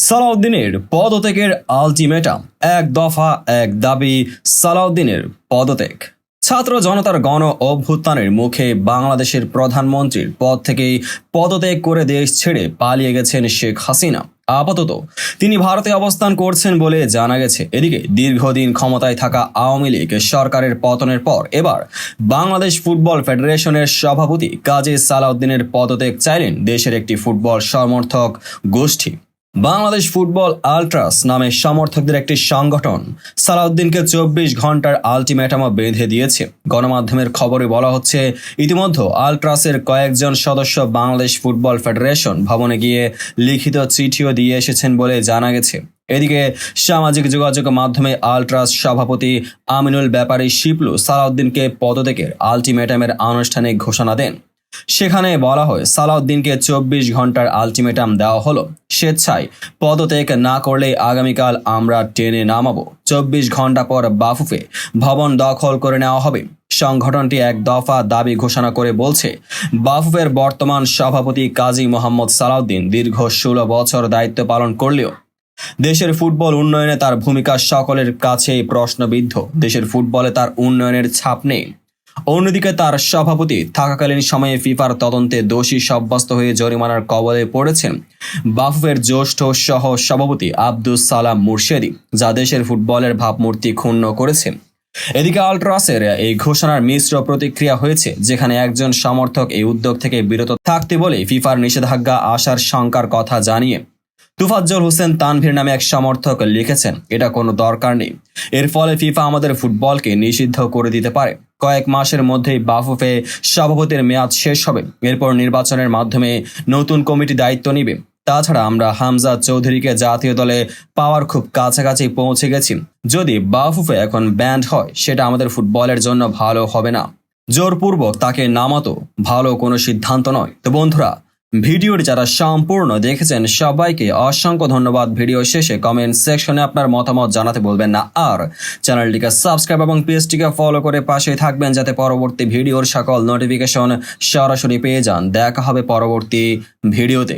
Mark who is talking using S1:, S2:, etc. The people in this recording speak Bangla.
S1: সালাউদ্দিনের পদত্যাগের আলটিমেটাম, এক দফা এক দাবি, সালাউদ্দিনের পদত্যাগ। ছাত্র জনতার গণ অভ্যুত্থানের মুখে বাংলাদেশের প্রধানমন্ত্রীর পদ থেকেই পদত্যাগ করে দেশ ছেড়ে পালিয়ে গেছেন শেখ হাসিনা। আপাতত তিনি ভারতে অবস্থান করছেন বলে জানা গেছে। এদিকে দীর্ঘদিন ক্ষমতায় থাকা আওয়ামী লীগ সরকারের পতনের পর এবার বাংলাদেশ ফুটবল ফেডারেশনের সভাপতি কাজী সালাউদ্দিনের পদত্যাগ চাইলেন দেশের একটি ফুটবল সমর্থক গোষ্ঠী। বাংলাদেশ ফুটবল আল্ট্রাস নামে সমর্থকদের একটি সংগঠন সালাউদ্দিনকে ২৪ ঘন্টার আলটিমেটামও বেঁধে দিয়েছে। গণমাধ্যমের খবরে বলা হচ্ছে, ইতিমধ্যে আল্ট্রাসের কয়েকজন সদস্য বাংলাদেশ ফুটবল ফেডারেশন ভবনে গিয়ে লিখিত চিঠিও দিয়ে এসেছেন বলে জানা গেছে। এদিকে সামাজিক যোগাযোগ মাধ্যমে আল্ট্রাস সভাপতি আমিনুল ব্যাপারী শিপলু সালাউদ্দিনকে পদত্যাগের আলটিমেটামের আনুষ্ঠানিক ঘোষণা দেন। সেখানে বলা হয়, সালাউদ্দিনকে ২৪ ঘন্টার আলটিমেটাম দেওয়া হলো। স্বেচ্ছায় পদত্যাগ না করলে আগামীকাল আমরা টেনে নামাবো। ২৪ ঘন্টা পর বাফুফে ভবন দখল করে নেওয়া হবে। সংগঠনটি এক দফা দাবি ঘোষণা করে বলছে, বাফুফের বর্তমান সভাপতি কাজী মোহাম্মদ সালাউদ্দিন দীর্ঘ ১৬ বছর দায়িত্ব পালন করলেও দেশের ফুটবল উন্নয়নে তার ভূমিকা সকলের কাছেই প্রশ্নবিদ্ধ। দেশের ফুটবলে তার উন্নয়নের ছাপ নেই। অন্যদিকে তার সভাপতি থাকাকালীন সময়ে ফিফার তদন্তে দোষী সাব্যস্ত হয়ে জরিমানার কবলে পড়েছেন বাফুফের জ্যেষ্ঠ সহ সভাপতি আব্দুস সালাম মুর্শেদি, যা দেশের ফুটবলের ভাবমূর্তি ক্ষুণ্ণ করেছে। এদিকে আল্ট্রাসের এই ঘোষণার মিশ্র প্রতিক্রিয়া হয়েছে, যেখানে একজন সমর্থক এই উদ্যোগ থেকে বিরত থাকতে বলে ফিফার নিষেধাজ্ঞা আসার শঙ্কার কথা জানিয়ে তুফাজ্জল হোসেন তানভীর নামে এক সমর্থক লিখেছেন, এটা কোনো দরকার নেই। এর ফলে ফিফা আমাদের ফুটবলকে নিষিদ্ধ করে দিতে পারে। কয়েক মাসের মধ্যেই বাফুফে সভাপতির মেয়াদ শেষ হবে। এরপর নির্বাচনের মাধ্যমে নতুন কমিটি দায়িত্ব নিবে। তাছাড়া আমরা হামজা চৌধুরীকে জাতীয় দলে পাওয়ার খুব কাছাকাছি পৌঁছে গেছি। যদি বাফুফে এখন ব্যান্ড হয়, সেটা আমাদের ফুটবলের জন্য ভালো হবে না। জোরপূর্বক তাকে নামাতো ভালো কোনো সিদ্ধান্ত নয়। তো বন্ধুরা, ভিডিওটি যারা সম্পূর্ণ দেখেছেন সবাইকে অসংখ্য ধন্যবাদ। ভিডিও শেষে কমেন্ট সেকশনে আপনার মতামত জানাতে বলবেন না। আর চ্যানেলটিকে সাবস্ক্রাইব এবং পেজটিকে ফলো করে পাশে থাকবেন, যাতে পরবর্তী ভিডিওর সকল নোটিফিকেশন সরাসরি পেয়ে যান। দেখা হবে পরবর্তী ভিডিওতে।